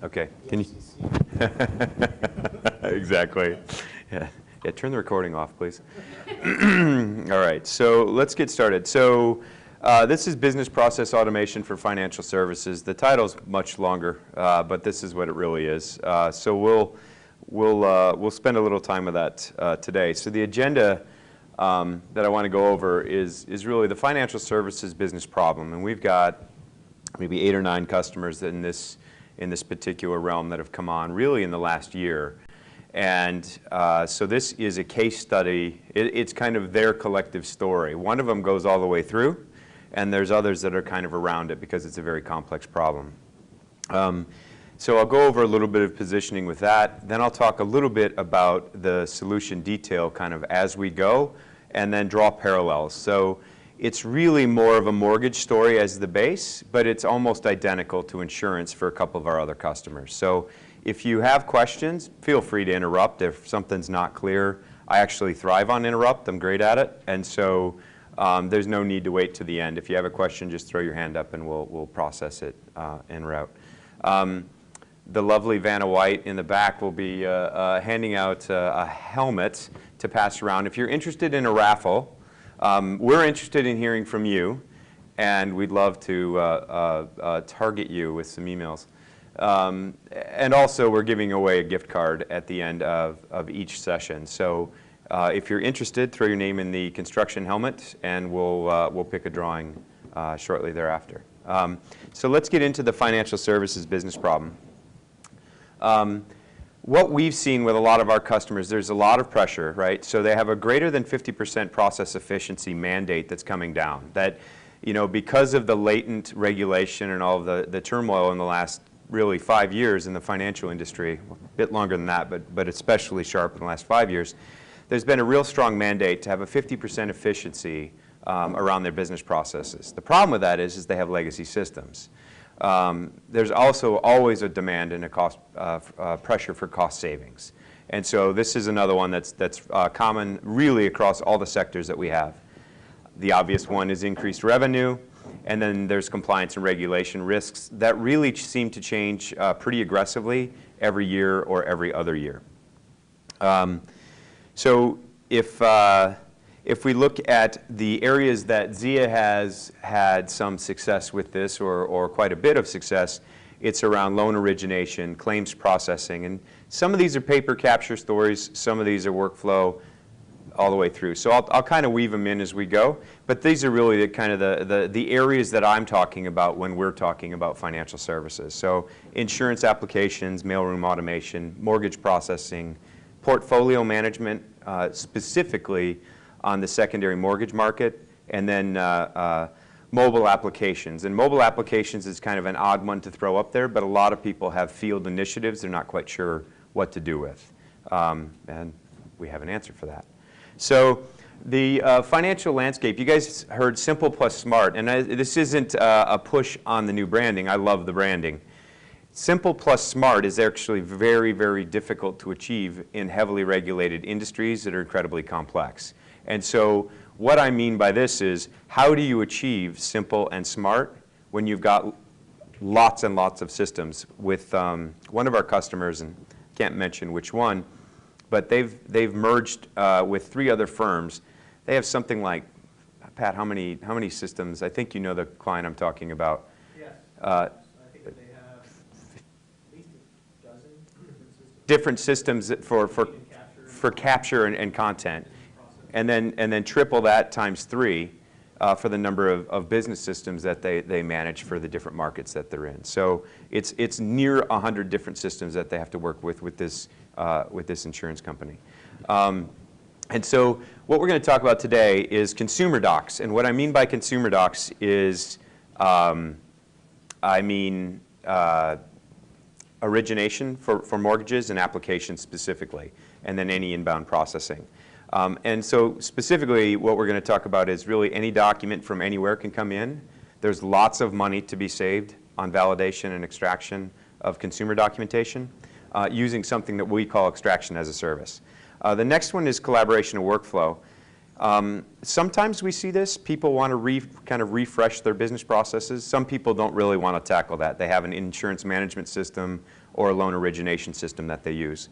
Okay. Can you? Exactly. Yeah. Yeah. Turn the recording off, please. All right. So let's get started. So this is Business Process Automation for Financial Services. The title's much longer, but this is what it really is. So we'll spend a little time with that today. So the agenda that I want to go over is really the financial services business problem, and we've got maybe 8 or 9 customers in this particular realm that have come on really in the last year. And so this is a case study. It's kind of their collective story. One of them goes all the way through, and there's others that are kind of around it because it's a very complex problem. So I'll go over a little bit of positioning with that. Then I'll talk a little bit about the solution detail kind of as we go, and then draw parallels. So it's really more of a mortgage story as the base, but it's almost identical to insurance for a couple of our other customers. So if you have questions, feel free to interrupt if something's not clear. I actually thrive on interrupt. I'm great at it. And so there's no need to wait to the end. If you have a question, just throw your hand up and we'll process it en route. The lovely Vanna White in the back will be handing out a helmet to pass around. If you're interested in a raffle, we're interested in hearing from you, and we'd love to target you with some emails. And also, we're giving away a gift card at the end of each session. So if you're interested, throw your name in the construction helmet, and we'll pick a drawing shortly thereafter. So let's get into the financial services business problem. What we've seen with a lot of our customers, there's a lot of pressure, right? So they have a greater than 50% process efficiency mandate that's coming down. That, you know, because of the latent regulation and all of the turmoil in the last really 5 years in the financial industry, a bit longer than that, but especially sharp in the last 5 years, there's been a real strong mandate to have a 50% efficiency around their business processes. The problem with that is they have legacy systems. There's also always a demand and a cost pressure for cost savings. And so this is another one that's common really across all the sectors that we have. The obvious one is increased revenue, and then there's compliance and regulation risks that really seem to change pretty aggressively every year or every other year. So if we look at the areas that Zia has had some success with this, or quite a bit of success, it's around loan origination, claims processing. And some of these are paper capture stories, some of these are workflow all the way through. So I'll kind of weave them in as we go. But these are really the areas that I'm talking about when we're talking about financial services. So insurance applications, mailroom automation, mortgage processing, portfolio management, specifically on the secondary mortgage market, and then mobile applications. And mobile applications is kind of an odd one to throw up there, but a lot of people have field initiatives they're not quite sure what to do with. And we have an answer for that. So the financial landscape, you guys heard simple plus smart, and this isn't a push on the new branding. I love the branding. Simple plus smart is actually very, very difficult to achieve in heavily regulated industries that are incredibly complex. And so what I mean by this is, how do you achieve simple and smart when you've got lots and lots of systems? With one of our customers, and I can't mention which one, but they've merged with 3 other firms. They have something like, Pat, how many systems? I think you know the client I'm talking about. Yes. I think that they have at least a dozen different systems for capture and content. And then triple that times 3 for the number of business systems that they manage for the different markets that they're in. So it's near 100 different systems that they have to work with this insurance company. And so what we're going to talk about today is consumer docs. And what I mean by consumer docs is origination for mortgages and applications specifically, and then any inbound processing. And so specifically what we're going to talk about is really any document from anywhere can come in. There's lots of money to be saved on validation and extraction of consumer documentation using something that we call extraction as a service. The next one is collaboration and workflow. Sometimes we see this. People want to kind of refresh their business processes. Some people don't really want to tackle that. They have an insurance management system or a loan origination system that they use.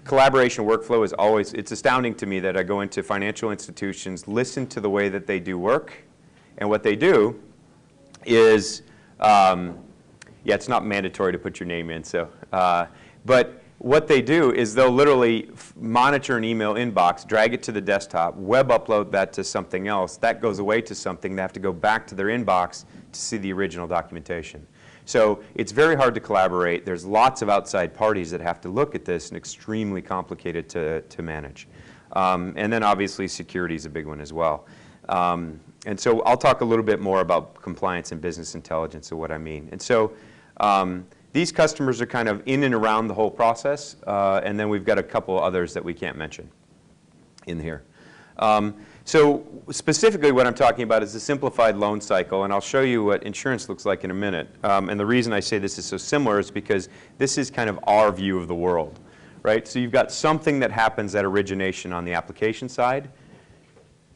Collaboration workflow is always, it's astounding to me that I go into financial institutions, listen to the way that they do work, and what they do is, yeah, it's not mandatory to put your name in, so, but what they do is they'll literally monitor an email inbox, drag it to the desktop, web upload that to something else. That goes away to something. They have to go back to their inbox to see the original documentation. So it's very hard to collaborate. There's lots of outside parties that have to look at this and extremely complicated to manage. And then obviously security is a big one as well. And so I'll talk a little bit more about compliance and business intelligence and what I mean. And so these customers are kind of in and around the whole process, and then we've got a couple others that we can't mention in here. So specifically what I'm talking about is the simplified loan cycle, and I'll show you what insurance looks like in a minute. And the reason I say this is so similar is because this is kind of our view of the world, right? So you've got something that happens at origination on the application side.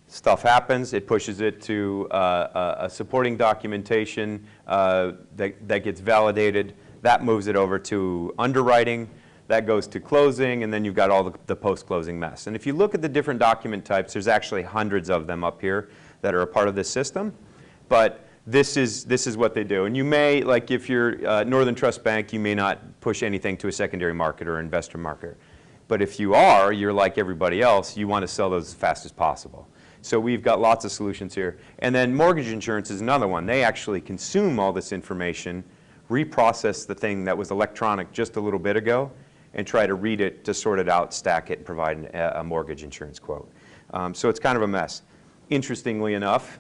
Stuff happens, it pushes it to a supporting documentation that gets validated. That moves it over to underwriting. That goes to closing, and then you've got all the post-closing mess. And if you look at the different document types, there's actually hundreds of them up here that are a part of this system. But this is what they do. And you may, like if you're Northern Trust Bank, you may not push anything to a secondary market or investor market. But if you are, you're like everybody else, you want to sell those as fast as possible. So we've got lots of solutions here. And then mortgage insurance is another one. They actually consume all this information, reprocess the thing that was electronic just a little bit ago, and try to read it to sort it out, stack it, and provide a mortgage insurance quote. So it's kind of a mess. Interestingly enough,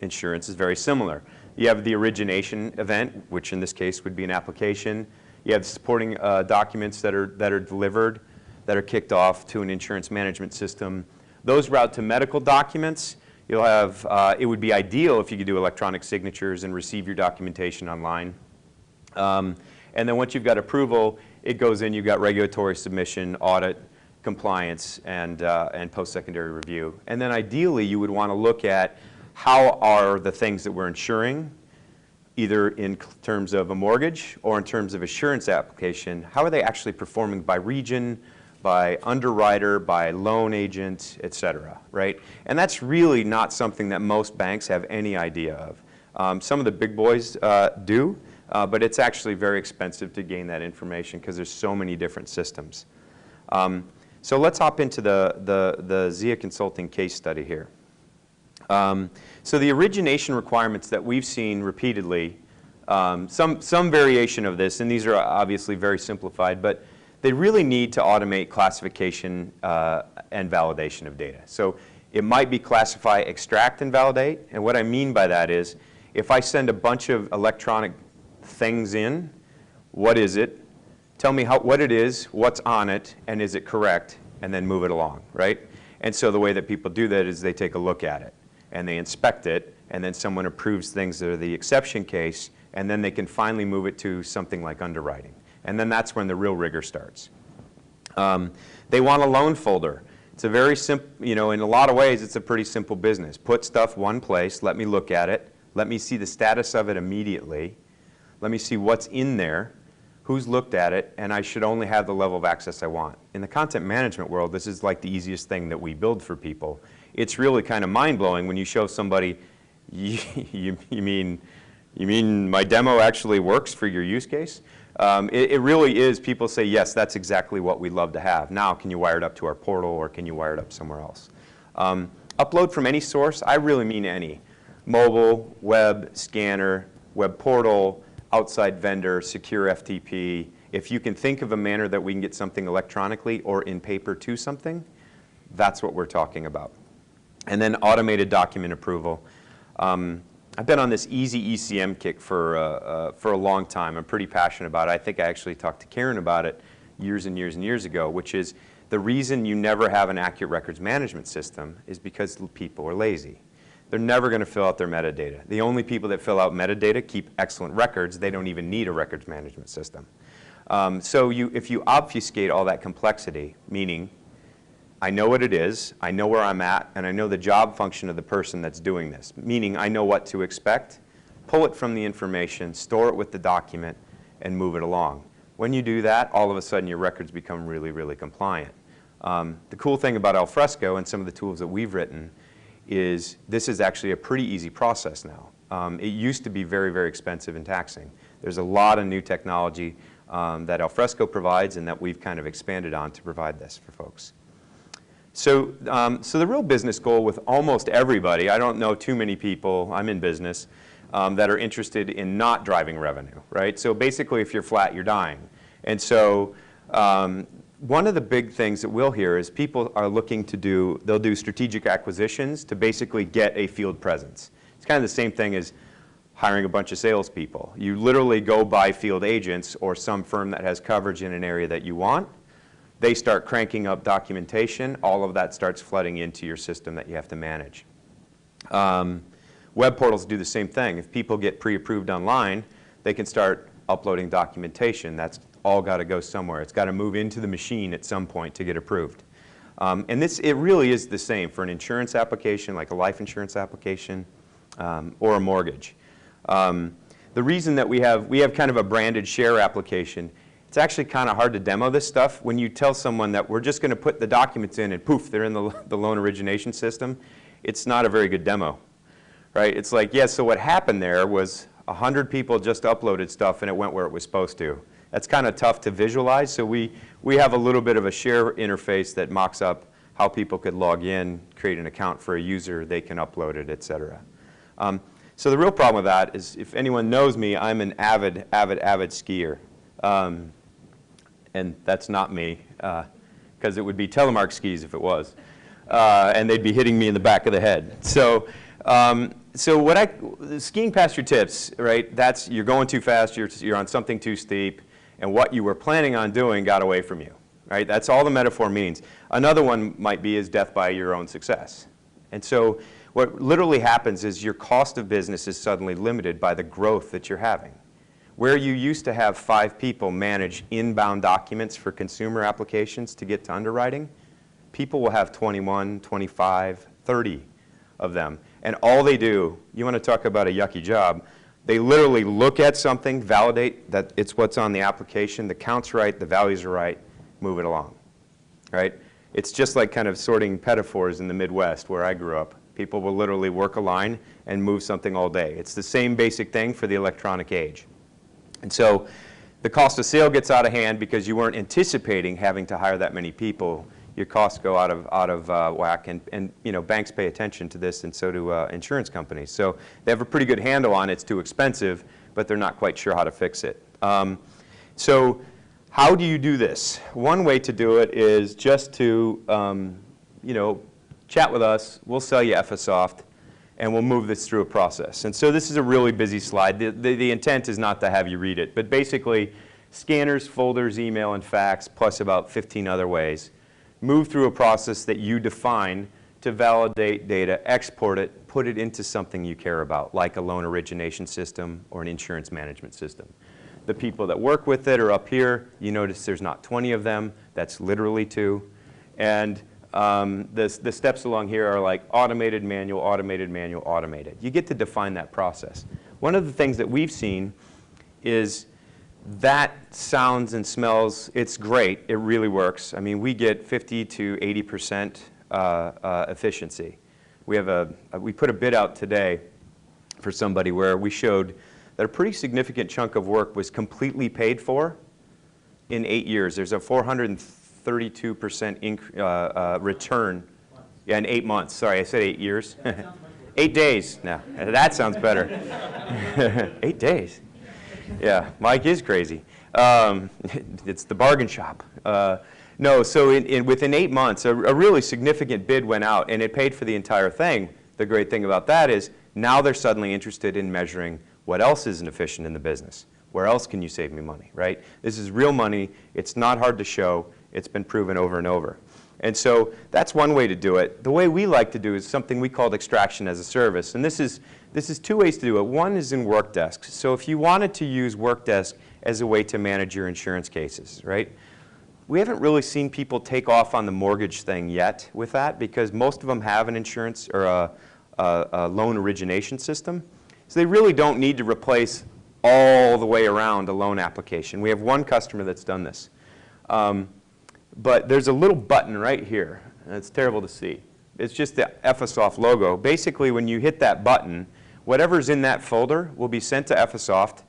insurance is very similar. You have the origination event, which in this case would be an application. You have supporting documents that are delivered, that are kicked off to an insurance management system. Those route to medical documents. You'll have, it would be ideal if you could do electronic signatures and receive your documentation online. And then once you've got approval, it goes in, you've got regulatory submission, audit, compliance, and post-secondary review. And then ideally, you would want to look at how are the things that we're insuring, either in terms of a mortgage or in terms of assurance application, how are they actually performing by region, by underwriter, by loan agent, et cetera, right? And that's really not something that most banks have any idea of. Some of the big boys do. But it's actually very expensive to gain that information because there's so many different systems. So let's hop into the Zia Consulting case study here. So the origination requirements that we've seen repeatedly, some variation of this, and these are obviously very simplified, but they really need to automate classification and validation of data. So it might be classify, extract, and validate. And what I mean by that is if I send a bunch of electronic things in, what is it? Tell me what it is, what's on it, and is it correct, and then move it along, right? And so the way that people do that is they take a look at it, and they inspect it, and then someone approves things that are the exception case, and then they can finally move it to something like underwriting. And then that's when the real rigor starts. They want a loan folder. It's a very simple, in a lot of ways, it's a pretty simple business. Put stuff one place, let me look at it, let me see the status of it immediately, let me see what's in there, who's looked at it, and I should only have the level of access I want. In the content management world, this is like the easiest thing that we build for people. It's really kind of mind-blowing when you show somebody, you mean my demo actually works for your use case? It really is, people say, yes, that's exactly what we'd love to have. Now, can you wire it up to our portal, or can you wire it up somewhere else? Upload from any source, I really mean any. Mobile, web, scanner, web portal, outside vendor, secure FTP. If you can think of a manner that we can get something electronically or in paper to something, that's what we're talking about. And then automated document approval. I've been on this easy ECM kick for a long time. I'm pretty passionate about it. I think I actually talked to Karen about it years and years and years ago, which is the reason you never have an accurate records management system is because people are lazy. They're never going to fill out their metadata. The only people that fill out metadata keep excellent records. They don't even need a records management system. So if you obfuscate all that complexity, meaning I know what it is, I know where I'm at, and I know the job function of the person that's doing this, meaning I know what to expect, pull it from the information, store it with the document, and move it along. When you do that, all of a sudden your records become really, really compliant. The cool thing about Alfresco and some of the tools that we've written is this is actually a pretty easy process now. It used to be very, very expensive and taxing. There's a lot of new technology that Alfresco provides and that we've kind of expanded on to provide this for folks. So, so the real business goal with almost everybody, I don't know too many people, I'm in business, that are interested in not driving revenue, right? So basically if you're flat, you're dying. And so one of the big things that we'll hear is people are looking to do, they'll do strategic acquisitions to basically get a field presence. It's kind of the same thing as hiring a bunch of salespeople. You literally go buy field agents or some firm that has coverage in an area that you want. They start cranking up documentation. All of that starts flooding into your system that you have to manage. Web portals do the same thing. If people get pre-approved online, they can start uploading documentation. That's all got to go somewhere. It's got to move into the machine at some point to get approved. And it really is the same for an insurance application, like a life insurance application, or a mortgage. The reason that we have kind of a branded share application, it's actually kind of hard to demo this stuff. When you tell someone that we're just going to put the documents in and poof, they're in the loan origination system, it's not a very good demo, right? It's like, yes, so what happened there was 100 people just uploaded stuff and it went where it was supposed to. That's kind of tough to visualize, so we have a little bit of a share interface that mocks up how people could log in, create an account for a user, they can upload it, et cetera. So the real problem with that is, if anyone knows me, I'm an avid skier. And that's not me, because it would be telemark skis if it was. And they'd be hitting me in the back of the head. So, skiing past your tips, right, that's, you're going too fast, you're on something too steep, and what you were planning on doing got away from you, right? That's all the metaphor means. Another one might be is death by your own success. And so what literally happens is your cost of business is suddenly limited by the growth that you're having. Where you used to have 5 people manage inbound documents for consumer applications to get to underwriting, people will have 21, 25, 30 of them. And all they do, you want to talk about a yucky job, they literally look at something, validate that it's what's on the application, the count's right, the values are right, move it along, right? It's just like kind of sorting pedophores in the Midwest where I grew up. People will literally work a line and move something all day. It's the same basic thing for the electronic age. And so the cost of sale gets out of hand because you weren't anticipating having to hire that many people. Your costs go out of whack, and you know, banks pay attention to this, and so do insurance companies. So they have a pretty good handle on it's too expensive, but they're not quite sure how to fix it. So how do you do this? One way to do it is just to you know, chat with us. We'll sell you FSoft, and we'll move this through a process. And so this is a really busy slide. The intent is not to have you read it, but basically scanners, folders, email, and fax, plus about 15 other ways. Move through a process that you define to validate data, export it, put it into something you care about, like a loan origination system or an insurance management system. The people that work with it are up here. You notice there's not 20 of them. That's literally 2. And the steps along here are like automated, manual, automated, manual, automated. You get to define that process. One of the things that we've seen is that sounds and smells, it's great, it really works. I mean, we get 50 to 80% efficiency. We put a bid out today for somebody where we showed that a pretty significant chunk of work was completely paid for in 8 years. There's a 432% return. Yeah, in 8 months. Sorry, I said 8 years. 8 days. No, that sounds better. 8 days. Yeah, Mike is crazy. It's the bargain shop. No, so within 8 months, a really significant bid went out, and it paid for the entire thing. The great thing about that is now they're suddenly interested in measuring what else isn't efficient in the business. Where else can you save me money, right? This is real money. It's not hard to show. It's been proven over and over. And so that's one way to do it. The way we like to do is something we called extraction as a service. And this is 2 ways to do it. One is in Workdesk. So if you wanted to use Workdesk as a way to manage your insurance cases, right? We haven't really seen people take off on the mortgage thing yet with that because most of them have an insurance or a loan origination system. So they really don't need to replace all the way around a loan application. We have one customer that's done this. But there's a little button right here, and it's terrible to see. It's just the Effisoft logo. Basically, when you hit that button, whatever's in that folder will be sent to Effisoft,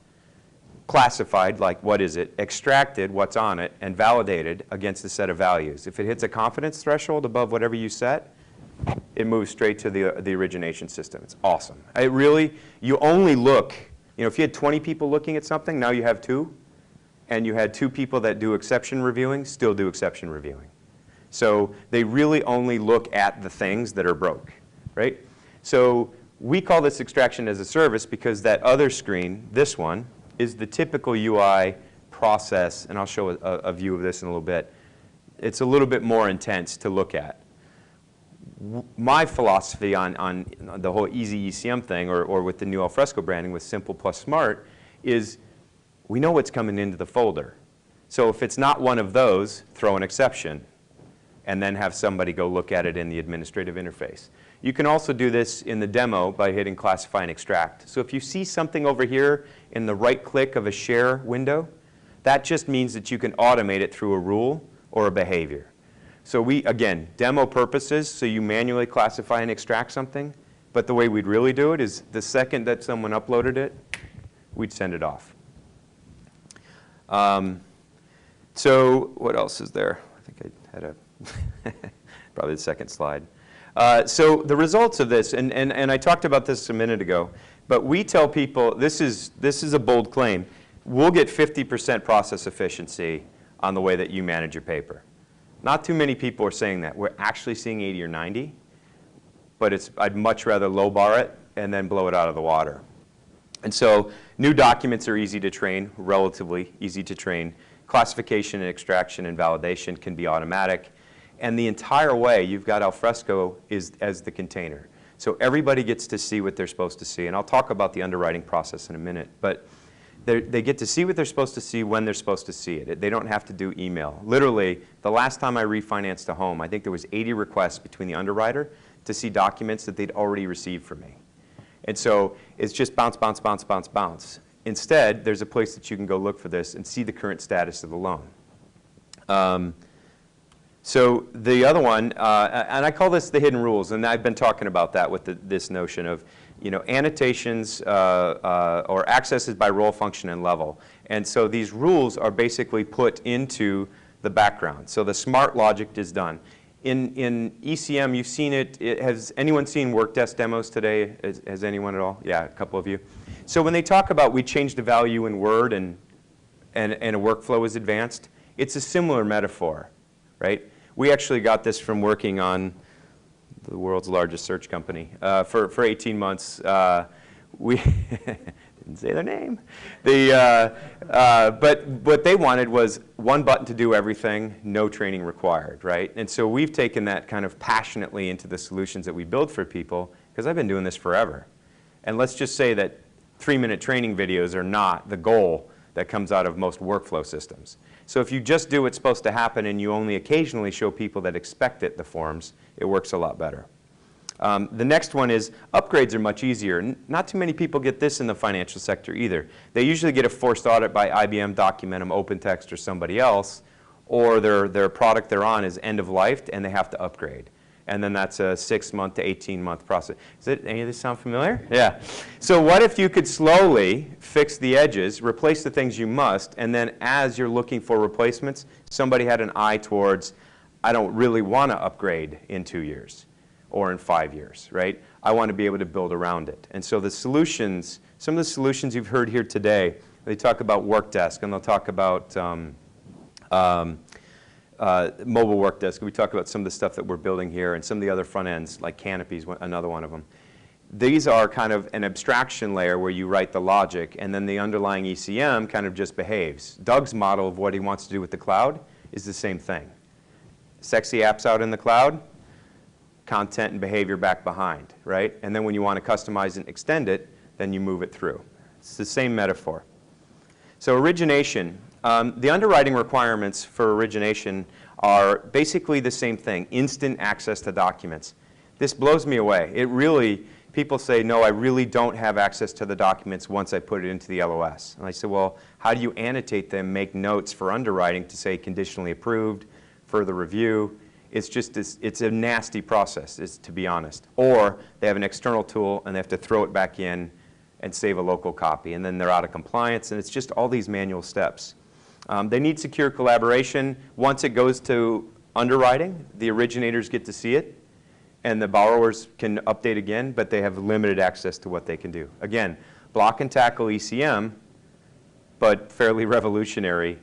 classified, like what is it, extracted, what's on it, and validated against a set of values. If it hits a confidence threshold above whatever you set, it moves straight to the origination system. It's awesome. It really, you only look, if you had 20 people looking at something, now you have 2. And you had 2 people that do exception reviewing, still do exception reviewing. So they really only look at the things that are broke, right? So we call this extraction as a service because that other screen, this one, is the typical UI process, and I'll show a view of this in a little bit. It's a little bit more intense to look at. My philosophy on the whole easy ECM thing, or with the new Alfresco branding with Simple plus Smart, is we know what's coming into the folder. So if it's not one of those, throw an exception, and then have somebody go look at it in the administrative interface. You can also do this in the demo by hitting Classify and Extract. So if you see something over here in the right click of a share window, that just means that you can automate it through a rule or a behavior. So we, again, demo purposes, so you manually classify and extract something, but the way we'd really do it is the second that someone uploaded it, we'd send it off. So what else is there? I think I had probably the second slide. So the results of this, and I talked about this a minute ago, but we tell people, this is a bold claim, we'll get 50% process efficiency on the way that you manage your paper. Not too many people are saying that. We're actually seeing 80 or 90, but I'd much rather low bar it and then blow it out of the water. And so new documents are easy to train, relatively easy to train. Classification and extraction and validation can be automatic. And the entire way, you've got Alfresco as the container. So everybody gets to see what they're supposed to see. And I'll talk about the underwriting process in a minute. But they get to see what they're supposed to see when they're supposed to see it. They don't have to do email. Literally, the last time I refinanced a home, I think there was 80 requests between the underwriter to see documents that they'd already received from me. And so it's just bounce, bounce, bounce, bounce, bounce. Instead, there's a place that you can go look for this and see the current status of the loan. So the other one, and I call this the hidden rules, and I've been talking about that with this notion of annotations or accesses by role, function, and level. And so these rules are basically put into the background. So the smart logic is done. In ECM, you've seen it. Has anyone seen Workdesk demos today? Has anyone at all? Yeah, a couple of you. So when they talk about we changed the value in Word and a workflow is advanced, it's a similar metaphor, right? We actually got this from working on the world's largest search company for 18 months. We didn't say their name. But what they wanted was one button to do everything, no training required, right? And so we've taken that kind of passionately into the solutions that we build for people, because I've been doing this forever. And let's just say that 3-minute training videos are not the goal that comes out of most workflow systems. So if you just do what's supposed to happen and you only occasionally show people that expect it, the forms, it works a lot better. The next one is upgrades are much easier. Not too many people get this in the financial sector either. They usually get a forced audit by IBM, Documentum, OpenText, or somebody else, or their product they're on is end of life and they have to upgrade. And then that's a 6-month to 18-month process. Any of this sound familiar? Yeah. So what if you could slowly fix the edges, replace the things you must, and then as you're looking for replacements, somebody had an eye towards, I don't really want to upgrade in 2 years or in 5 years, right? I want to be able to build around it. And so the solutions, some of the solutions you've heard here today, they talk about Workdesk, and they'll talk about mobile Workdesk. We talk about some of the stuff that we're building here, and some of the other front ends, like Canopy's another one of them. These are kind of an abstraction layer where you write the logic, and then the underlying ECM kind of just behaves. Doug's model of what he wants to do with the cloud is the same thing. Sexy apps out in the cloud, content and behavior back behind, right? And then when you want to customize and extend it, then you move it through. It's the same metaphor. So origination, The underwriting requirements for origination are basically the same thing, instant access to documents. This blows me away. It really, people say, no, I really don't have access to the documents once I put it into the LOS. And I say, well, how do you annotate them, make notes for underwriting to say conditionally approved, further review? It's just, it's a nasty process, to be honest. Or they have an external tool and they have to throw it back in and save a local copy. And then they're out of compliance, and it's just all these manual steps. They need secure collaboration. Once it goes to underwriting, the originators get to see it, and the borrowers can update again, but they have limited access to what they can do. Again, block and tackle ECM, but fairly revolutionary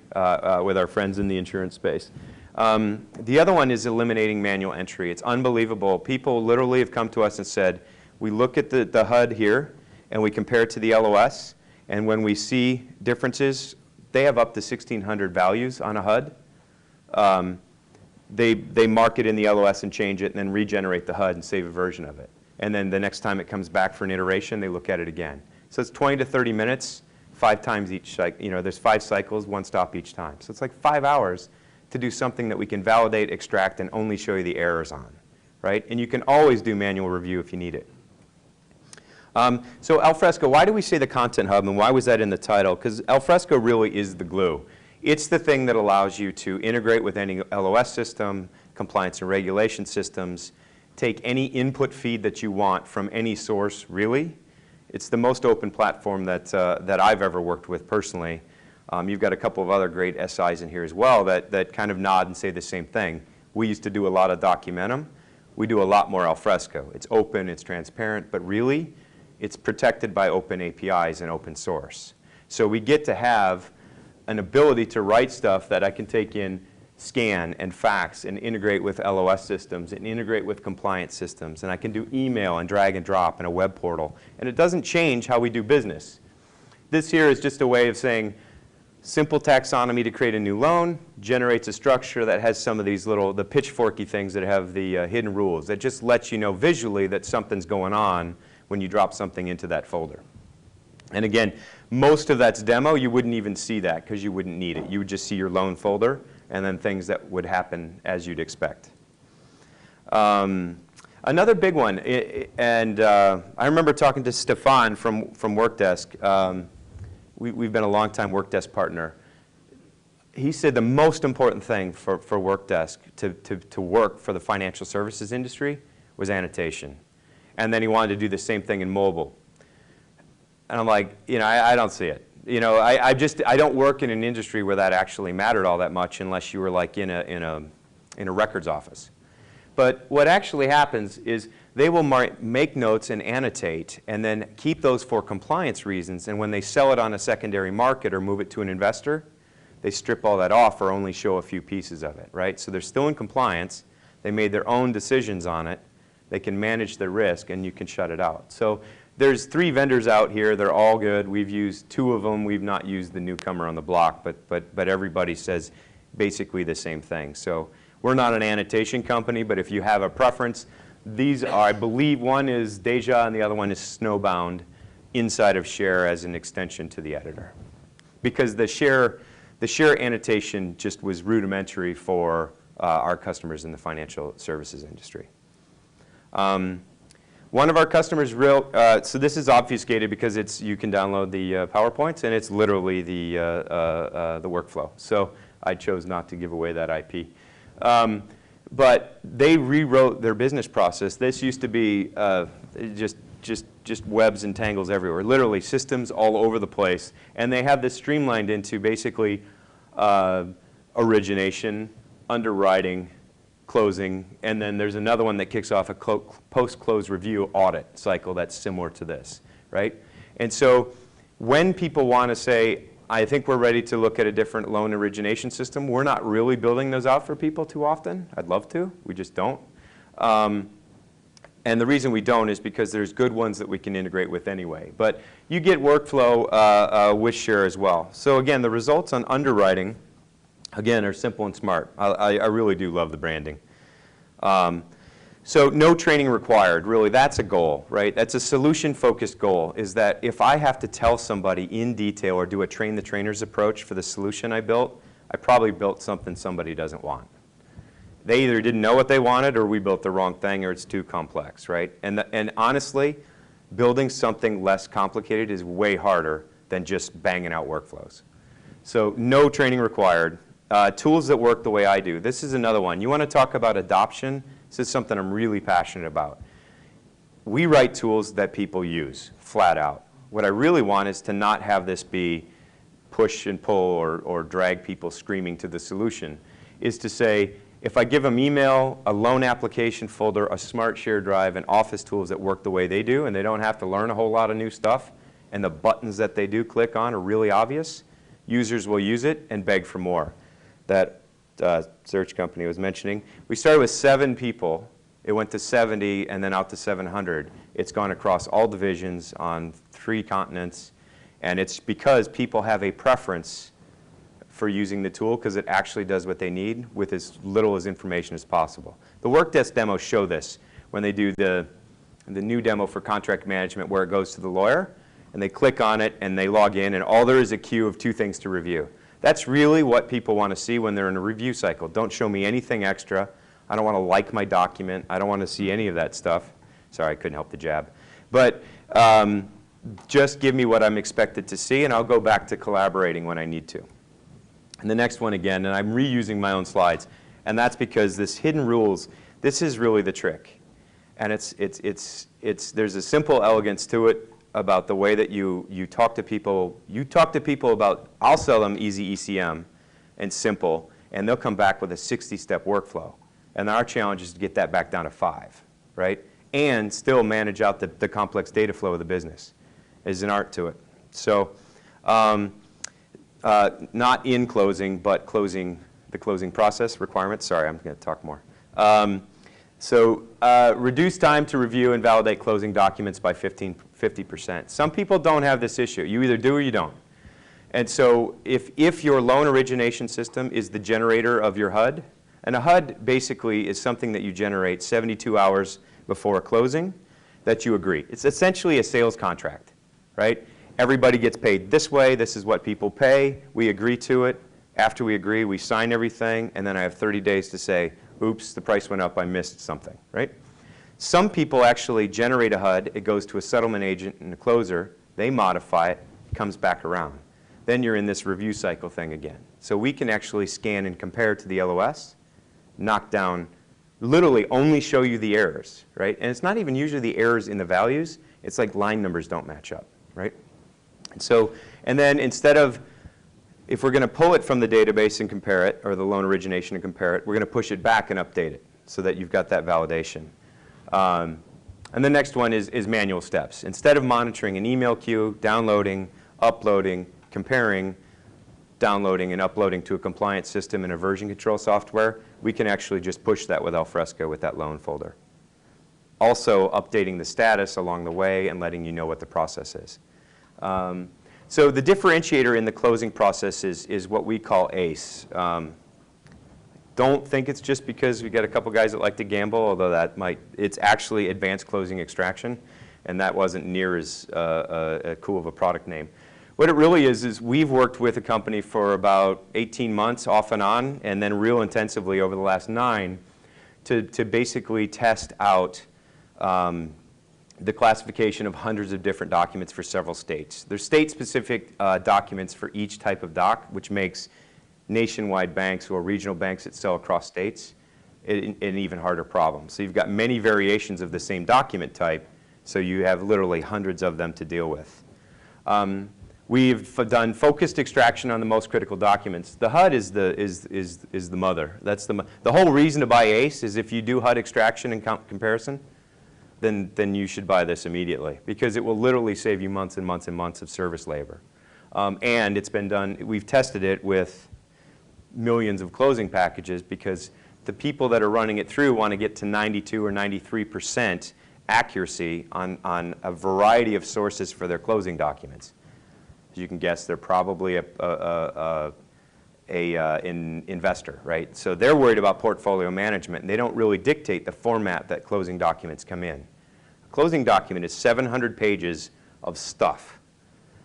with our friends in the insurance space. The other one is eliminating manual entry. It's unbelievable. People literally have come to us and said, we look at the HUD here, and we compare it to the LOS, and when we see differences, they have up to 1,600 values on a HUD. They mark it in the LOS and change it and then regenerate the HUD and save a version of it. And then the next time it comes back for an iteration, they look at it again. So it's 20 to 30 minutes, 5 times each cycle. You know, there's 5 cycles, 1 stop each time. So it's like 5 hours to do something that we can validate, extract, and only show you the errors on, right? And you can always do manual review if you need it. So Alfresco, why do we say the Content Hub, and why was that in the title? Because Alfresco really is the glue. It's the thing that allows you to integrate with any LOS system, compliance and regulation systems, take any input feed that you want from any source, really. It's the most open platform that I've ever worked with personally. You've got a couple of other great SIs in here as well that kind of nod and say the same thing. We used to do a lot of Documentum. We do a lot more Alfresco. It's open, it's transparent, but really, it's protected by open APIs and open source. So we get to have an ability to write stuff that I can take in, scan and fax and integrate with LOS systems and integrate with compliance systems. And I can do email and drag and drop in a web portal. And it doesn't change how we do business. This here is just a way of saying simple taxonomy to create a new loan, generates a structure that has some of these the pitchforky things that have the hidden rules that just lets you know visually that something's going on when you drop something into that folder. And again, most of that's demo. You wouldn't even see that because you wouldn't need it. You would just see your loan folder and then things that would happen as you'd expect. Another big one, and I remember talking to Stefan from Workdesk. We've been a long-time Workdesk partner. He said the most important thing for Workdesk to work for the financial services industry was annotation. And then he wanted to do the same thing in mobile. And I'm like, you know, I don't see it. You know, I don't work in an industry where that actually mattered all that much unless you were like in a records office. But what actually happens is they will make notes and annotate and then keep those for compliance reasons. And when they sell it on a secondary market or move it to an investor, they strip all that off or only show a few pieces of it, right? So they're still in compliance. They made their own decisions on it. They can manage the risk, and you can shut it out. So there's 3 vendors out here. They're all good. We've used 2 of them. We've not used the newcomer on the block, but everybody says basically the same thing. So we're not an annotation company, but if you have a preference, these are, I believe, one is Deja and the other one is Snowbound inside of Share as an extension to the editor. Because the Share annotation just was rudimentary for our customers in the financial services industry. One of our customers, so this is obfuscated because you can download the PowerPoints, and it's literally the workflow. So I chose not to give away that IP. But they rewrote their business process. This used to be just webs and tangles everywhere, literally systems all over the place. And they have this streamlined into basically origination, underwriting, closing, and then there's another one that kicks off a post-close review audit cycle that's similar to this, right? And so when people want to say, I think we're ready to look at a different loan origination system, we're not really building those out for people too often. I'd love to. We just don't. And the reason we don't is because there's good ones that we can integrate with anyway. But you get workflow with Share as well. So again, the results on underwriting, again, are simple and smart. I really do love the branding. So no training required, really, that's a goal, right? That's a solution-focused goal, is that if I have to tell somebody in detail or do a train-the-trainers approach for the solution I built, I probably built something somebody doesn't want. They either didn't know what they wanted or we built the wrong thing or it's too complex, right? And honestly, building something less complicated is way harder than just banging out workflows. So no training required. Tools that work the way I do. This is another one. You want to talk about adoption? This is something I'm really passionate about. We write tools that people use, flat out. What I really want is to not have this be push and pull or drag people screaming to the solution, is to say, if I give them email, a loan application folder, a smart share drive, and office tools that work the way they do, and they don't have to learn a whole lot of new stuff, and the buttons that they do click on are really obvious, users will use it and beg for more. That search company was mentioning, we started with 7 people. It went to 70 and then out to 700. It's gone across all divisions on 3 continents. And it's because people have a preference for using the tool because it actually does what they need with as little as information as possible. The Workdesk demos show this when they do the new demo for contract management where it goes to the lawyer and they click on it and they log in and all there is a queue of 2 things to review. That's really what people want to see when they're in a review cycle. Don't show me anything extra. I don't want to like my document. I don't want to see any of that stuff. Sorry, I couldn't help the jab. But just give me what I'm expected to see, and I'll go back to collaborating when I need to. And the next one again, and I'm reusing my own slides, and that's because this hidden rules, this is really the trick. And there's a simple elegance to it about the way that you talk to people. You talk to people about, I'll sell them easy ECM and simple, and they'll come back with a 60-step workflow. And our challenge is to get that back down to 5, right? And still manage out the complex data flow of the business. There's an art to it. So not in closing, but the closing process requirements. Sorry, I'm going to talk more. Reduce time to review and validate closing documents by 50%. Some people don't have this issue. You either do or you don't. And so if your loan origination system is the generator of your HUD, and a HUD basically is something that you generate 72 hours before a closing that you agree. It's essentially a sales contract, right? Everybody gets paid this way. This is what people pay. We agree to it. After we agree, we sign everything, and then I have 30 days to say, oops, the price went up, I missed something, right? Some people actually generate a HUD. It goes to a settlement agent and a closer. They modify it. It comes back around. Then you're in this review cycle thing again. So we can actually scan and compare to the LOS, knock down, literally only show you the errors, right? And it's not even usually the errors in the values. It's like line numbers don't match up, right? And then instead of, if we're going to pull it from the database and compare it, or the loan origination and compare it, we're going to push it back and update it so that you've got that validation. And the next one is manual steps. Instead of monitoring an email queue, downloading, uploading, comparing, downloading and uploading to a compliance system and a version control software, we can actually just push that with Alfresco with that loan folder. Also updating the status along the way and letting you know what the process is. So the differentiator in the closing process is what we call ACE. Don't think it's just because we got a couple guys that like to gamble, although that might, it's actually advanced closing extraction, and that wasn't near as cool of a product name. What it really is we've worked with a company for about 18 months off and on, and then real intensively over the last 9 to basically test out the classification of hundreds of different documents for several states. There's state-specific documents for each type of doc, which makes nationwide banks or regional banks that sell across states an even harder problem. So you've got many variations of the same document type, so you have literally hundreds of them to deal with. We've done focused extraction on the most critical documents. The HUD is the mother. That's the whole reason to buy ACE is if you do HUD extraction and comparison, then you should buy this immediately because it will literally save you months and months and months of service labor. And it's been done, we've tested it with millions of closing packages because the people that are running it through want to get to 92 or 93% accuracy on a variety of sources for their closing documents. As you can guess, they're probably an investor, right? So they're worried about portfolio management, and they don't really dictate the format that closing documents come in. A closing document is 700 pages of stuff.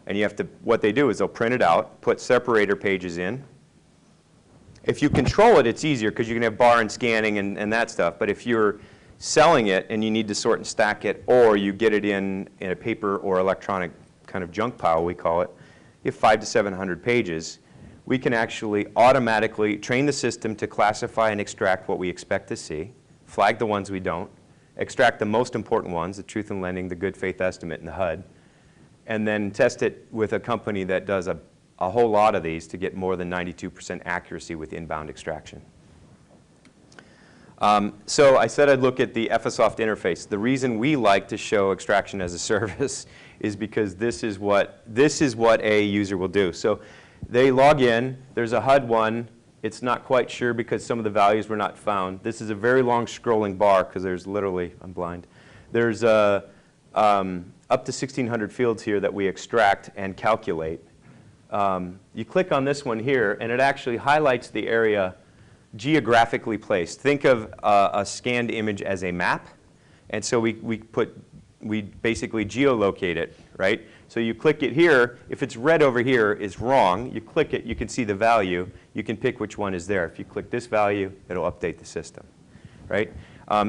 And you have to, what they do is they'll print it out, put separator pages in. If you control it, it's easier because you can have bar and scanning and that stuff. But if you're selling it and you need to sort and stack it, or you get it in a paper or electronic kind of junk pile, we call it, you have 500 to 700 pages. We can actually automatically train the system to classify and extract what we expect to see, flag the ones we don't, extract the most important ones, the truth in lending, the good faith estimate, and the HUD, and then test it with a company that does a whole lot of these to get more than 92% accuracy with inbound extraction. So I said I'd look at the FSoft interface. The reason we like to show extraction as a service is because this is what a user will do. So they log in. There's a HUD one. It's not quite sure because some of the values were not found. This is a very long scrolling bar because there's literally, I'm blind. There's up to 1,600 fields here that we extract and calculate. You click on this one here, and it actually highlights the area geographically placed. Think of a scanned image as a map, and so we basically geolocate it, right? So you click it here. If it's red over here, it's wrong. You click it, you can see the value. You can pick which one is there. If you click this value, it'll update the system, right?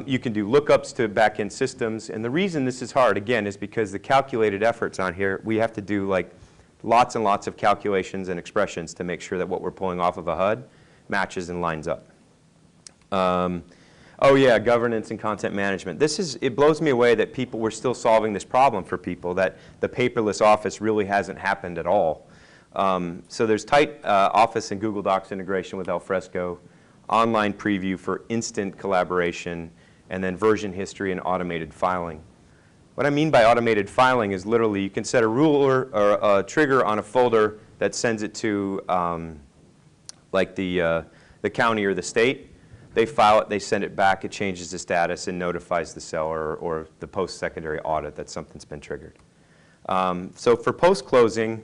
You can do lookups to back-end systems, and the reason this is hard, again, is because the calculated efforts on here, we have to do like lots and lots of calculations and expressions to make sure that what we're pulling off of a HUD matches and lines up. Oh yeah, governance and content management. It blows me away that we're still solving this problem for people, that the paperless office really hasn't happened at all. So there's tight Office and Google Docs integration with Alfresco, online preview for instant collaboration, and then version history and automated filing. What I mean by automated filing is literally you can set a ruler or a trigger on a folder that sends it to like the county or the state. They file it, they send it back, it changes the status and notifies the seller or the post-secondary audit that something's been triggered. So for post-closing,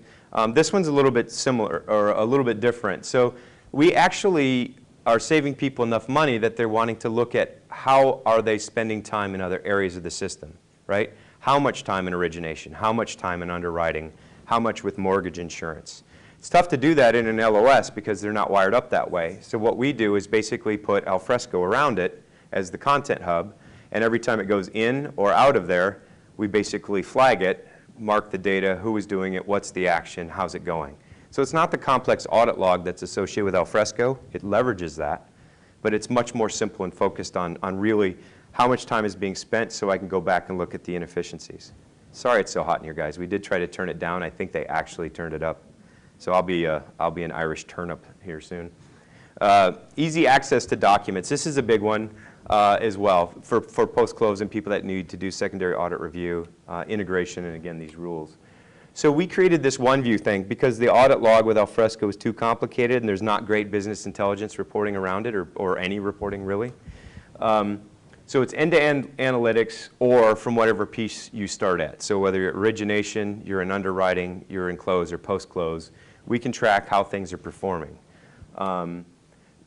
this one's a little bit similar or a little bit different. So we actually are saving people enough money that they're wanting to look at how are they spending time in other areas of the system, right? How much time in origination, how much time in underwriting, how much with mortgage insurance. It's tough to do that in an LOS because they're not wired up that way. So what we do is basically put Alfresco around it as the content hub, and every time it goes in or out of there, we basically flag it, mark the data, who is doing it, what's the action, how's it going. So it's not the complex audit log that's associated with Alfresco. It leverages that, but it's much more simple and focused on really how much time is being spent so I can go back and look at the inefficiencies. Sorry it's so hot in here, guys. We did try to turn it down. I think they actually turned it up. So I'll be an Irish turnip here soon. Easy access to documents. This is a big one as well for post-close and people that need to do secondary audit review, integration, and again, these rules. So we created this one view thing because the audit log with Alfresco is too complicated and there's not great business intelligence reporting around it or any reporting really. So it's end-to-end analytics or from whatever piece you start at. So whether you're origination, you're in underwriting, you're in close or post-close, we can track how things are performing.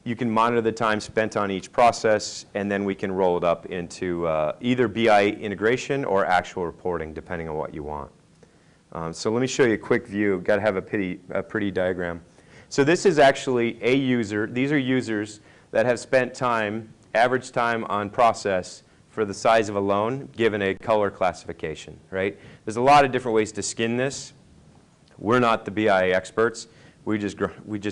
You can monitor the time spent on each process, and then we can roll it up into either BI integration or actual reporting, depending on what you want. So let me show you a quick view. Got to have a pretty diagram. So this is actually a user. These are users that have spent time, average time on process for the size of a loan, given a color classification, right? There's a lot of different ways to skin this. We're not the BI experts. We just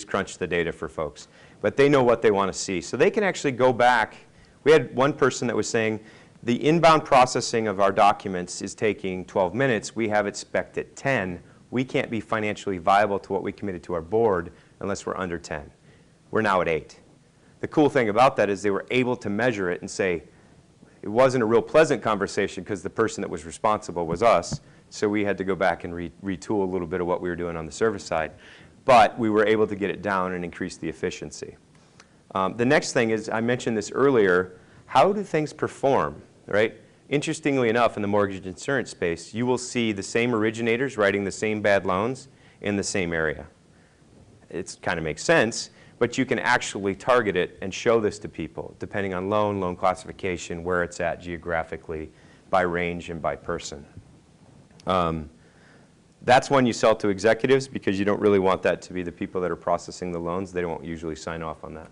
crunch the data for folks. But they know what they want to see. So they can actually go back. We had one person that was saying, the inbound processing of our documents is taking 12 minutes. We have it spec'd at 10. We can't be financially viable to what we committed to our board unless we're under 10. We're now at 8. The cool thing about that is they were able to measure it and say, it wasn't a real pleasant conversation because the person that was responsible was us. So we had to go back and retool a little bit of what we were doing on the service side. But we were able to get it down and increase the efficiency. The next thing is, I mentioned this earlier, how do things perform, right? Interestingly enough, in the mortgage insurance space, you will see the same originators writing the same bad loans in the same area. It kind of makes sense but you can actually target it and show this to people, depending on loan classification, where it's at geographically, by range and by person. That's when you sell to executives, because you don't really want that to be the people that are processing the loans. They don't usually sign off on that.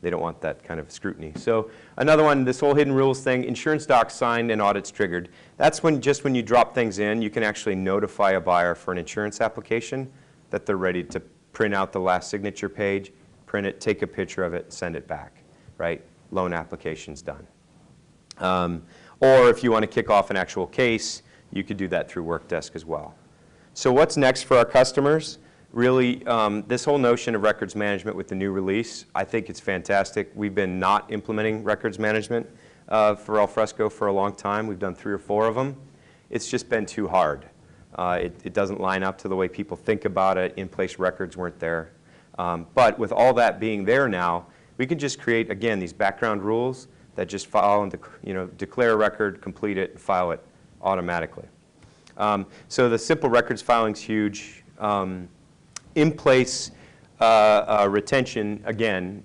They don't want that kind of scrutiny. So another one, this whole hidden rules thing, insurance docs signed and audits triggered. That's when, just when you drop things in, you can actually notify a buyer for an insurance application that they're ready to print out the last signature page, print it, take a picture of it, send it back, right? Loan application's done. Or if you want to kick off an actual case, you could do that through Workdesk as well. So what's next for our customers? Really, this whole notion of records management with the new release, I think it's fantastic. We've been not implementing records management for Alfresco for a long time. We've done 3 or 4 of them. It's just been too hard. It doesn't line up to the way people think about it. In-place records weren't there. But with all that being there now, we can just create, again, these background rules that just file and declare a record, complete it, and file it automatically. So the simple records filing is huge. In-place retention, again,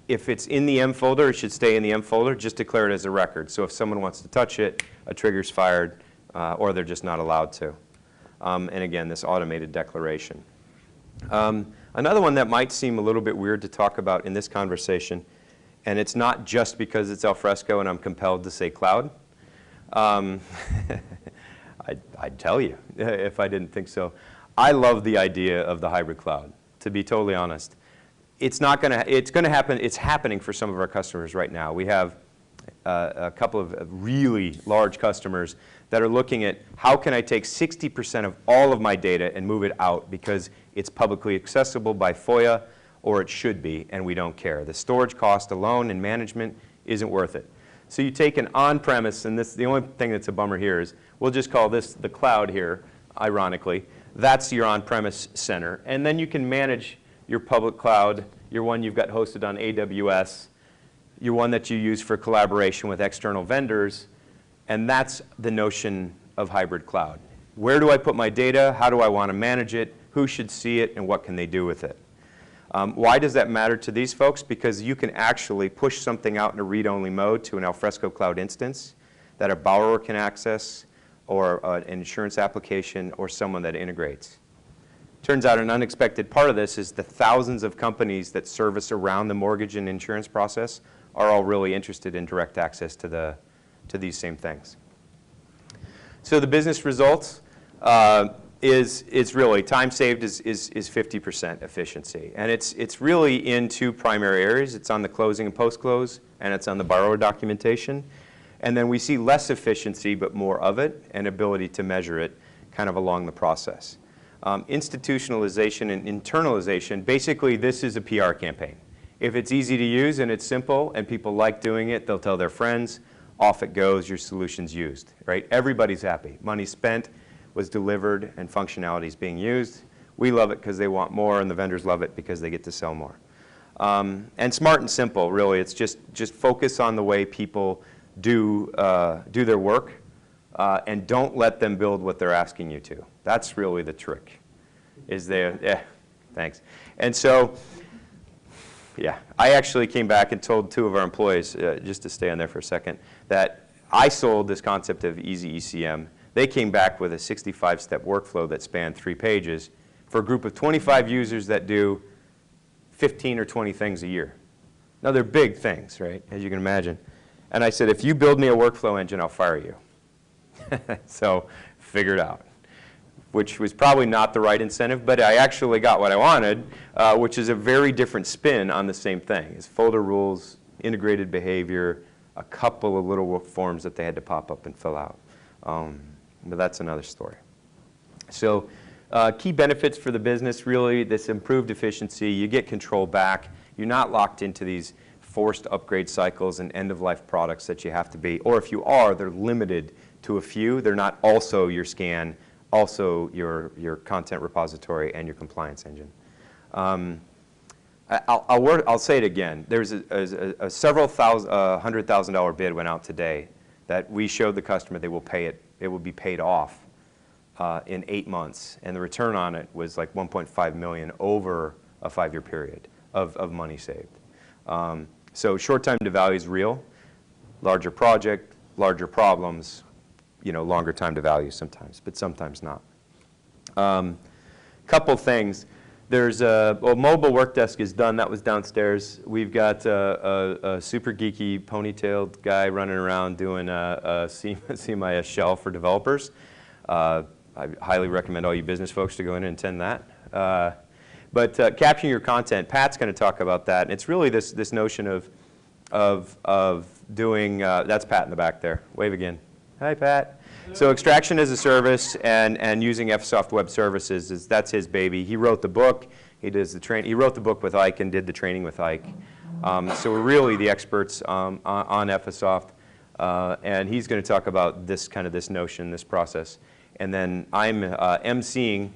if it's in the M folder, it should stay in the M folder. Just declare it as a record. So if someone wants to touch it, a trigger's fired, or they're just not allowed to. And again, this automated declaration. Another one that might seem a little bit weird to talk about in this conversation, and it's not just because it's Alfresco and I'm compelled to say cloud. I'd tell you if I didn't think so. I love the idea of the hybrid cloud, to be totally honest. It's going to happen. It's happening for some of our customers right now. We have a couple of really large customers that are looking at how can I take 60% of all of my data and move it out because it's publicly accessible by FOIA, or it should be, and we don't care. The storage cost alone and management isn't worth it. So you take an on-premise, and the only thing that's a bummer here is we'll just call this the cloud here, ironically. That's your on-premise center. And then you can manage your public cloud, your one you've got hosted on AWS, your one that you use for collaboration with external vendors, and that's the notion of hybrid cloud. Where do I put my data? How do I want to manage it? Who should see it? And what can they do with it? Why does that matter to these folks? Because you can actually push something out in a read-only mode to an Alfresco cloud instance that a borrower can access, or an insurance application, or someone that integrates. Turns out an unexpected part of this is the thousands of companies that service around the mortgage and insurance process are all really interested in direct access to these same things. So the business results is really time saved is 50% efficiency. And it's really in 2 primary areas. It's on the closing and post-close, and it's on the borrower documentation. And then we see less efficiency, but more of it, and ability to measure it kind of along the process. Institutionalization and internalization, basically this is a PR campaign. If it's easy to use and it's simple and people like doing it, they'll tell their friends, off it goes, your solution's used, right? Everybody's happy. Money spent was delivered and functionality is being used. We love it because they want more, and the vendors love it because they get to sell more. And smart and simple, really. It's just focus on the way people do their work, and don't let them build what they're asking you to. That's really the trick. Thanks. And so, yeah, I actually came back and told 2 of our employees, just to stay on there for a second, that I sold this concept of easy ECM. They came back with a 65-step workflow that spanned 3 pages for a group of 25 users that do 15 or 20 things a year. Now, they're big things, right, as you can imagine. And I said, if you build me a workflow engine, I'll fire you. So figure it out, which was probably not the right incentive, but I actually got what I wanted, which is a very different spin on the same thing. It's folder rules, integrated behavior, a couple of little forms that they had to pop up and fill out. But that's another story. So key benefits for the business, really, this improved efficiency. You get control back. You're not locked into these forced upgrade cycles and end-of-life products that you have to be. Or if you are, they're limited to a few. They're not also your scan, also your content repository, and your compliance engine. I'll say it again. There's a several $100,000 bid went out today that we showed the customer they will pay it. It will be paid off in 8 months, and the return on it was like $1.5 million over a 5-year period. of money saved. So short time to value is real. Larger project, larger problems, longer time to value sometimes, but sometimes not. Couple things. There's mobile Workdesk is done. That was downstairs. We've got a super geeky ponytailed guy running around doing a CMIS shell for developers. I highly recommend all you business folks to go in and attend that. But capturing your content, Pat's going to talk about that. And it's really this notion of doing, that's Pat in the back there. Wave again. Hi, Pat. So extraction as a service and using FSoft Web Services, that's his baby. He wrote the book. He wrote the book with Ike and did the training with Ike. So we're really the experts on FSoft. And he's going to talk about this notion, this process. And then I'm emceeing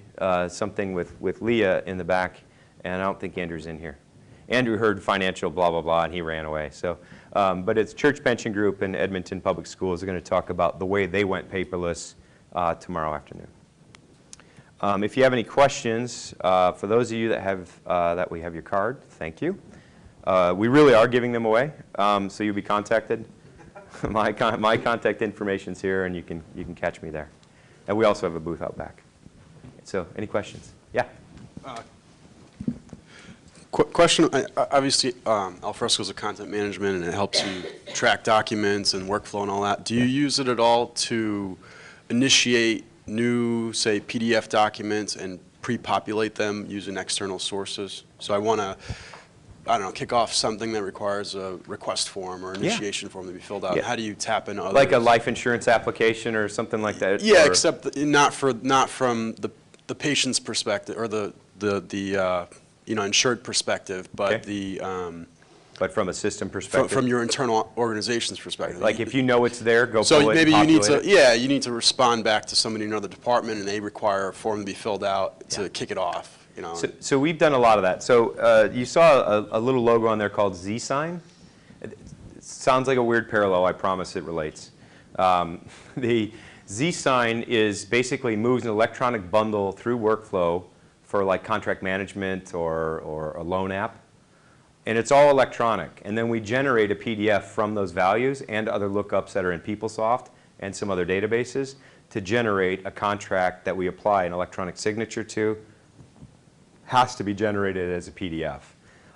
something with Leah in the back, and I don't think Andrew's in here. Andrew heard financial blah, blah, blah, and he ran away. So, but it's Church Pension Group and Edmonton Public Schools are going to talk about the way they went paperless tomorrow afternoon. If you have any questions, for those of you that have we have your card, thank you. We really are giving them away, so you'll be contacted. My contact information's here, and you can catch me there. And we also have a booth out back. So, any questions? Yeah. Question, obviously Alfresco is a content management and it helps you track documents and workflow and all that. Do you use it at all to initiate new, say, PDF documents and pre-populate them using external sources? So I want to, I don't know, kick off something that requires a request form or initiation form to be filled out. Yeah. How do you tap in others? Like a life insurance application or something like that? Yeah, except not from the patient's perspective or the insured perspective, but okay. But from a system perspective? From your internal organization's perspective. Like if you know it's there, go so pull it maybe and you populate need to, you need to respond back to somebody in another department and they require a form to be filled out to kick it off. So we've done a lot of that. So you saw a little logo on there called ZiaOne. It sounds like a weird parallel. I promise it relates. The ZiaOne is basically moves an electronic bundle through workflow for like contract management or a loan app. And it's all electronic. And then we generate a PDF from those values and other lookups that are in PeopleSoft and some other databases to generate a contract that we apply an electronic signature to. Has to be generated as a PDF.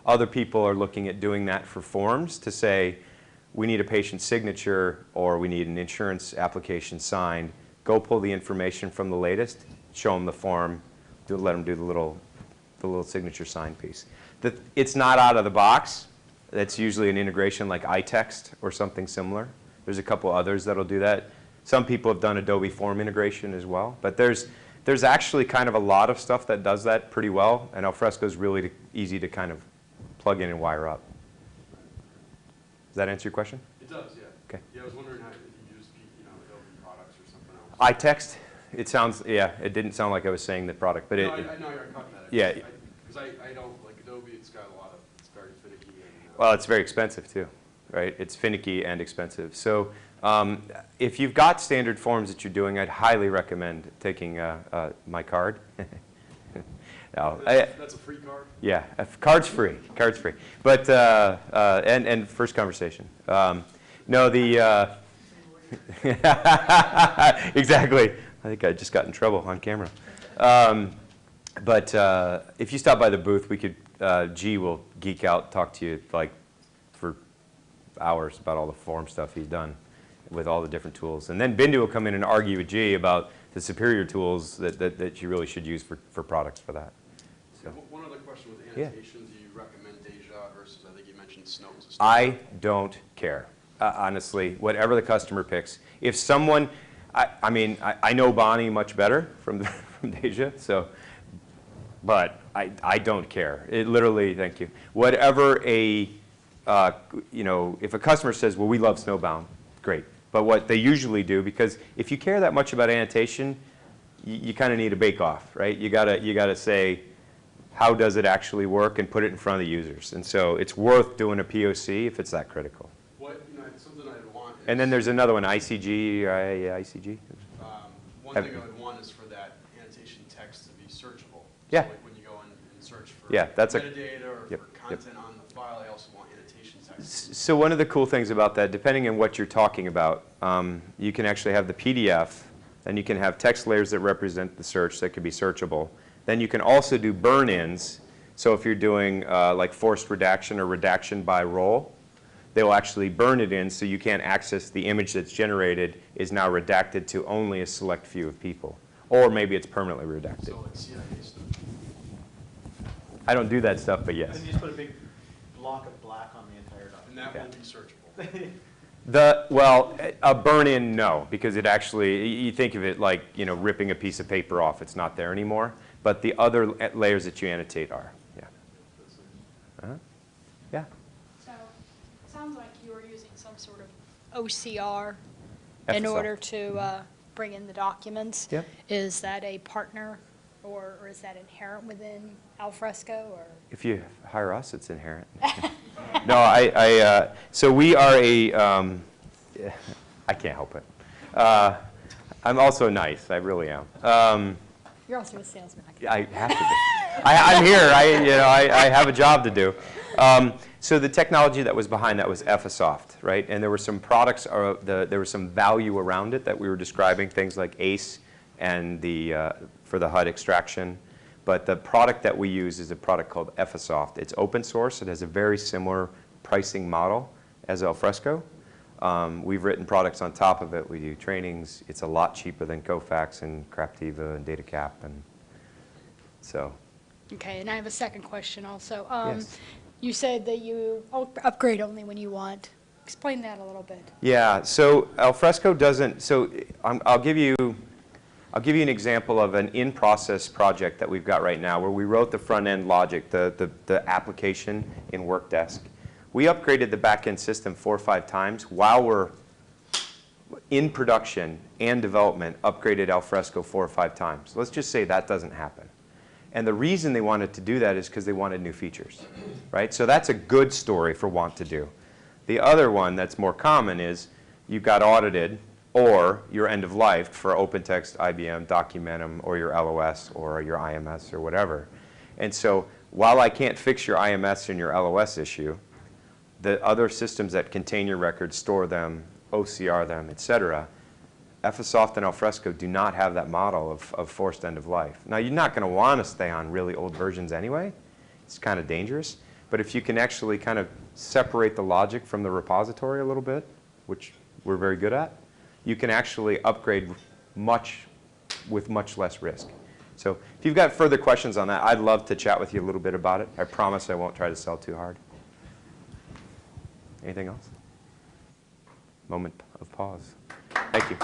Other people are looking at doing that for forms to say, we need a patient signature or we need an insurance application signed. Go pull the information from the latest, show them the form, let them do the little signature sign piece. It's not out of the box. That's usually an integration like iText or something similar. There's a couple others that'll do that. Some people have done Adobe Form integration as well. But there's actually kind of a lot of stuff that does that pretty well, and Alfresco is really easy to kind of plug in and wire up. Does that answer your question? It does, yeah. Okay. Yeah, I was wondering if you use Adobe products or something else. iText. It sounds, yeah, it didn't sound like I was saying the product, but no, I know you're talking about it. Yeah. Because I don't, like Adobe, it's got a lot of, it's very finicky. And, well, it's very expensive too, right? It's finicky and expensive. So if you've got standard forms that you're doing, I'd highly recommend taking my card. No, that's a free card? Yeah, card's free. Card's free. But, and first conversation. No, the, exactly. I think I just got in trouble on camera. But if you stop by the booth, we could, G will geek out, talk to you like for hours about all the form stuff he's done with all the different tools. And then Bindu will come in and argue with G about the superior tools that you really should use for products for that. So. One other question with annotation, do you recommend Deja versus, I think you mentioned Snow? I don't care, honestly, whatever the customer picks. If someone, I mean, I know Bonnie much better from Deja, so, but I don't care. It literally, thank you. Whatever if a customer says, well, we love Snowbound, great. But what they usually do, because if you care that much about annotation, you kind of need a bake-off, right? You gotta say, how does it actually work, and put it in front of the users. And so it's worth doing a POC if it's that critical. Something I'd want is, and then there's another one, ICG, ICG? One thing I would want is for that annotation text to be searchable. Yeah. So like when you go and search for Yeah, that's a metadata or yep, for content on the file. I also want annotation text. So one of the cool things about that, depending on what you're talking about, you can actually have the PDF, and you can have text layers that represent the search that could be searchable. Then you can also do burn-ins. So if you're doing like forced redaction or redaction by role, they will actually burn it in so you can't access the image that's generated is now redacted to only a select few of people. Or maybe it's permanently redacted. So like CIA stuff. I don't do that stuff, but yes. Then you just put a big block of black on the entire And document. that won't be searchable. Well, a burn-in, no, because it actually, you think of it like, you know, ripping a piece of paper off. It's not there anymore. But the other layers that you annotate are, yeah. Yeah. So it sounds like you were using some sort of OCR in FSL. order to bring in the documents. Yep. Is that a partner, or is that inherent within Alfresco, or? If you hire us, it's inherent. No, so we are a, I can't help it. I'm also nice, I really am. You're also a salesman. I have to be. I'm here, I have a job to do. So the technology that was behind that was Effisoft, right? And there were some products, there was some value around it that we were describing, things like ACE and for the HUD extraction. But the product that we use is a product called Effisoft. It's open source. It has a very similar pricing model as Alfresco. We've written products on top of it. We do trainings. It's a lot cheaper than Kofax and Craptiva and DataCap, and so. Okay, and I have a second question also. Yes. You said that you upgrade only when you want. Explain that a little bit. Yeah, so Alfresco doesn't, so I'll give you an example of an in-process project that we've got right now where we wrote the front-end logic, the application in Workdesk. We upgraded the back-end system 4 or 5 times while we're in production and development, upgraded Alfresco 4 or 5 times. Let's just say that doesn't happen. And the reason they wanted to do that is because they wanted new features, right? So that's a good story for want to do. The other one that's more common is you got audited or your end of life for OpenText, IBM, Documentum, or your LOS, or your IMS, or whatever. And so while I can't fix your IMS and your LOS issue, the other systems that contain your records, store them, OCR them, et cetera, Effisoft and Alfresco do not have that model of forced end of life. Now, you're not going to want to stay on really old versions anyway. It's kind of dangerous. But if you can actually kind of separate the logic from the repository a little bit, which we're very good at, you can actually upgrade with much less risk. So if you've got further questions on that, I'd love to chat with you a little bit about it. I promise I won't try to sell too hard. Anything else? Moment of pause. Thank you.